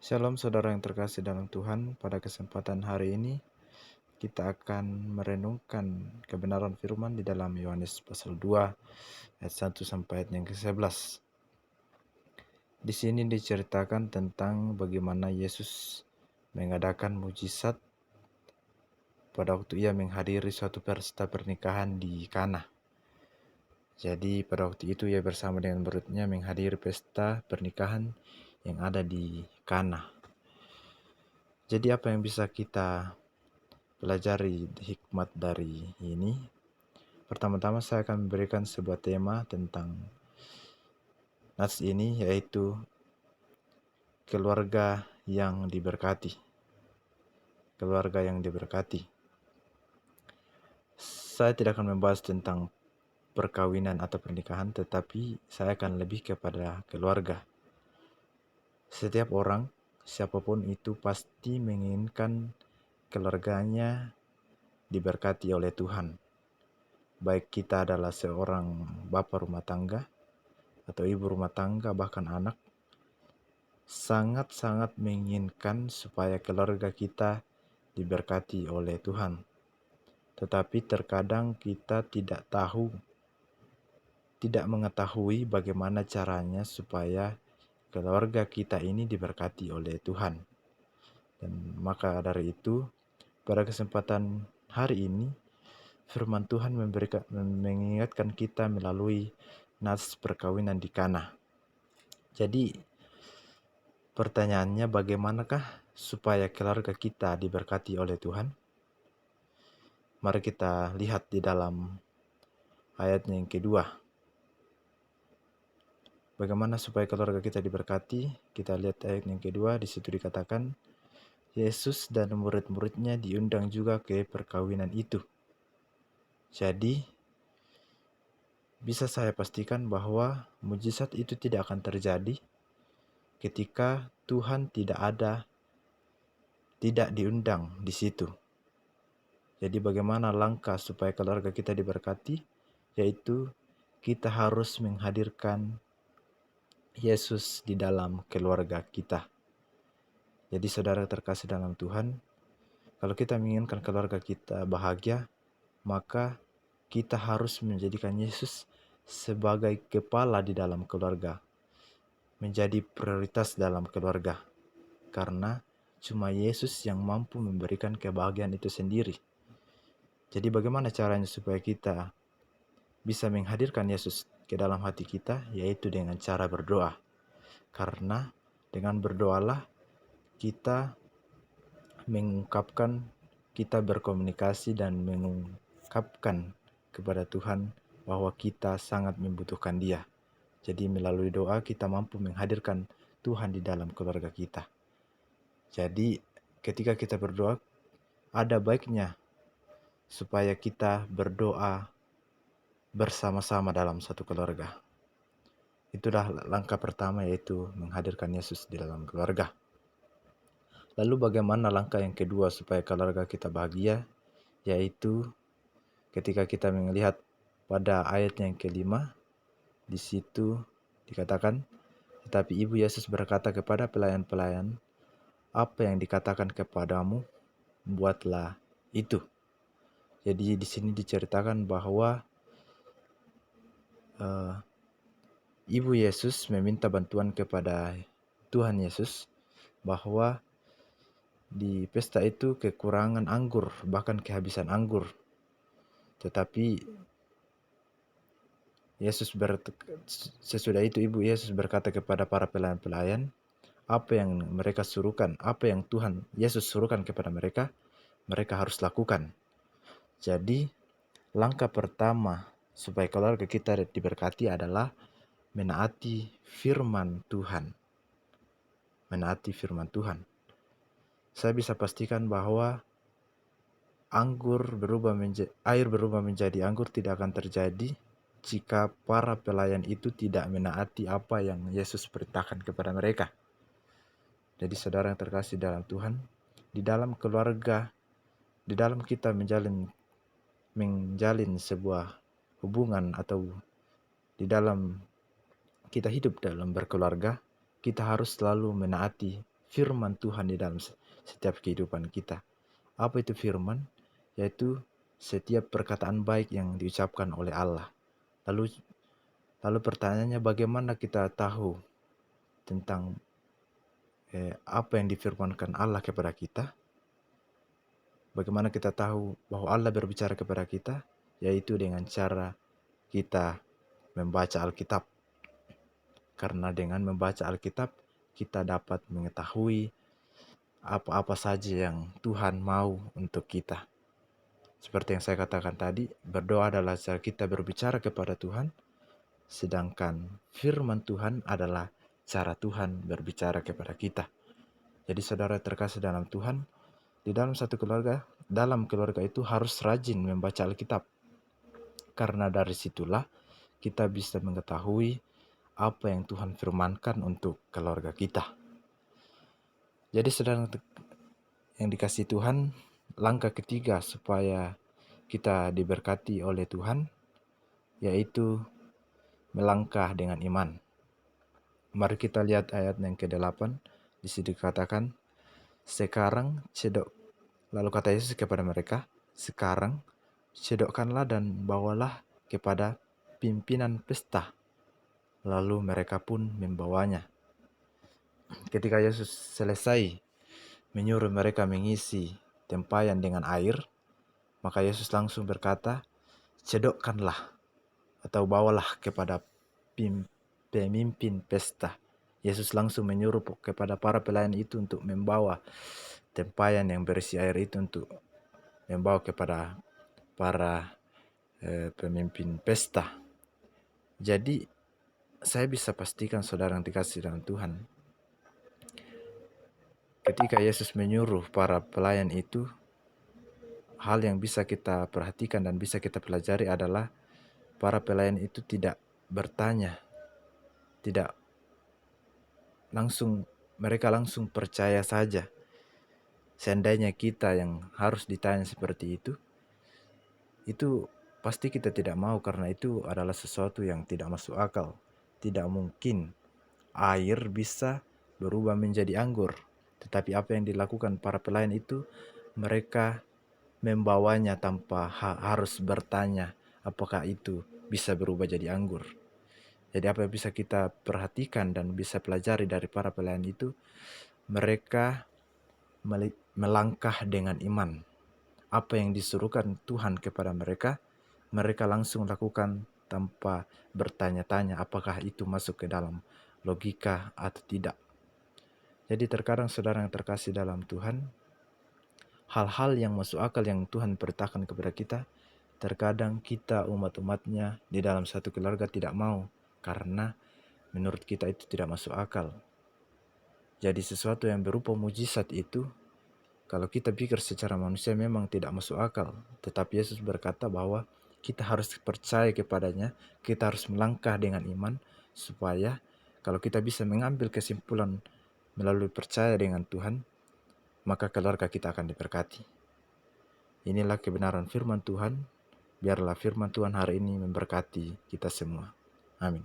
Shalom saudara yang terkasih dalam Tuhan. Pada kesempatan hari ini kita akan merenungkan kebenaran firman di dalam Yohanes pasal 2 ayat 1 sampai ayat yang ke-11. Di sini diceritakan tentang bagaimana Yesus mengadakan mujizat pada waktu ia menghadiri suatu pesta pernikahan di Kana. Jadi pada waktu itu ia bersama dengan muridnya menghadiri pesta pernikahan yang ada di Kana. Jadi apa yang bisa kita pelajari hikmat dari ini? Pertama-tama saya akan memberikan sebuah tema tentang nats ini, yaitu keluarga yang diberkati. Keluarga yang diberkati. Saya tidak akan membahas tentang perkawinan atau pernikahan, tetapi saya akan lebih kepada keluarga. Setiap orang, siapapun itu, pasti menginginkan keluarganya diberkati oleh Tuhan. Baik kita adalah seorang bapak rumah tangga atau ibu rumah tangga, bahkan anak, sangat-sangat menginginkan supaya keluarga kita diberkati oleh Tuhan. Tetapi terkadang kita tidak mengetahui bagaimana caranya supaya keluarga kita ini diberkati oleh Tuhan. Dan maka dari itu, pada kesempatan hari ini, firman Tuhan mengingatkan kita melalui nats perkawinan di Kana. Jadi pertanyaannya, bagaimanakah supaya keluarga kita diberkati oleh Tuhan? Mari kita lihat di dalam ayatnya yang kedua. Bagaimana supaya keluarga kita diberkati? Kita lihat ayat yang kedua, di situ dikatakan, Yesus dan murid-muridnya diundang juga ke perkawinan itu. Jadi, bisa saya pastikan bahwa mujizat itu tidak akan terjadi ketika Tuhan tidak diundang di situ. Jadi bagaimana langkah supaya keluarga kita diberkati? Yaitu kita harus menghadirkan Yesus di dalam keluarga kita. Jadi saudara terkasih dalam Tuhan, kalau kita menginginkan keluarga kita bahagia, maka kita harus menjadikan Yesus sebagai kepala di dalam keluarga, menjadi prioritas dalam keluarga. Karena cuma Yesus yang mampu memberikan kebahagiaan itu sendiri. Jadi bagaimana caranya supaya kita bisa menghadirkan Yesus ke dalam hati kita? Yaitu dengan cara berdoa. Karena dengan berdoalah kita mengungkapkan, kita berkomunikasi dan mengungkapkan kepada Tuhan bahwa kita sangat membutuhkan Dia. Jadi melalui doa kita mampu menghadirkan Tuhan di dalam keluarga kita. Jadi ketika kita berdoa, ada baiknya supaya kita berdoa bersama-sama dalam satu keluarga. Itulah langkah pertama, yaitu menghadirkan Yesus di dalam keluarga. Lalu bagaimana langkah yang kedua supaya keluarga kita bahagia? Yaitu ketika kita melihat pada ayat yang kelima, di situ dikatakan, tetapi Ibu Yesus berkata kepada pelayan-pelayan, apa yang dikatakan kepadamu, buatlah itu. Jadi di sini diceritakan bahwa Ibu Yesus meminta bantuan kepada Tuhan Yesus bahwa di pesta itu kekurangan anggur, bahkan kehabisan anggur. Tetapi sesudah itu Ibu Yesus berkata kepada para pelayan-pelayan, apa yang mereka suruhkan, apa yang Tuhan Yesus suruhkan kepada mereka, mereka harus lakukan. Jadi langkah pertama supaya keluarga kita diberkati adalah menaati firman Tuhan. Menaati firman Tuhan. Saya bisa pastikan bahwa air berubah menjadi anggur tidak akan terjadi jika para pelayan itu tidak menaati apa yang Yesus perintahkan kepada mereka. Jadi saudara yang terkasih dalam Tuhan, di dalam keluarga, di dalam kita menjalin sebuah hubungan, atau di dalam kita hidup dalam berkeluarga, kita harus selalu menaati firman Tuhan di dalam setiap kehidupan kita. Apa itu firman? Yaitu setiap perkataan baik yang diucapkan oleh Allah. Lalu pertanyaannya, bagaimana kita tahu tentang apa yang difirmankan Allah kepada kita? Bagaimana kita tahu bahwa Allah berbicara kepada kita? Yaitu dengan cara kita membaca Alkitab. Karena dengan membaca Alkitab, kita dapat mengetahui apa-apa saja yang Tuhan mau untuk kita. Seperti yang saya katakan tadi, berdoa adalah cara kita berbicara kepada Tuhan, sedangkan firman Tuhan adalah cara Tuhan berbicara kepada kita. Jadi saudara terkasih dalam Tuhan, di dalam satu keluarga, dalam keluarga itu harus rajin membaca Alkitab. Karena dari situlah kita bisa mengetahui apa yang Tuhan firmankan untuk keluarga kita. Jadi saudara yang dikasihi Tuhan, langkah ketiga supaya kita diberkati oleh Tuhan, yaitu melangkah dengan iman. Mari kita lihat ayat yang ke-8. Di sini dikatakan, sekarang cedok. Lalu kata Yesus kepada mereka, sekarang cedokkanlah dan bawalah kepada pimpinan pesta. Lalu mereka pun membawanya. Ketika Yesus selesai menyuruh mereka mengisi tempayan dengan air, maka Yesus langsung berkata, cedokkanlah atau bawalah kepada pemimpin pesta. Yesus langsung menyuruh kepada para pelayan itu untuk membawa tempayan yang berisi air itu untuk membawa kepada para pemimpin pesta. Jadi saya bisa pastikan saudara yang dikasih dalam Tuhan, ketika Yesus menyuruh para pelayan itu, hal yang bisa kita perhatikan dan bisa kita pelajari adalah para pelayan itu tidak bertanya, tidak langsung, mereka langsung percaya saja. Seandainya kita yang harus ditanya seperti itu pasti kita tidak mau, karena itu adalah sesuatu yang tidak masuk akal. Tidak mungkin air bisa berubah menjadi anggur. Tetapi apa yang dilakukan para pelayan itu, mereka membawanya tanpa harus bertanya apakah itu bisa berubah jadi anggur. Jadi apa yang bisa kita perhatikan dan bisa pelajari dari para pelayan itu, mereka melangkah dengan iman. Apa yang disuruhkan Tuhan kepada mereka, mereka langsung lakukan tanpa bertanya-tanya apakah itu masuk ke dalam logika atau tidak. Jadi terkadang saudara yang terkasih dalam Tuhan, hal-hal yang masuk akal yang Tuhan perintahkan kepada kita, terkadang kita umat-umatnya di dalam satu keluarga tidak mau, karena menurut kita itu tidak masuk akal. Jadi sesuatu yang berupa mujizat itu, kalau kita pikir secara manusia memang tidak masuk akal. Tetapi Yesus berkata bahwa kita harus percaya kepadanya, kita harus melangkah dengan iman, supaya kalau kita bisa mengambil kesimpulan melalui percaya dengan Tuhan, maka keluarga kita akan diberkati. Inilah kebenaran firman Tuhan. Biarlah firman Tuhan hari ini memberkati kita semua. Amin.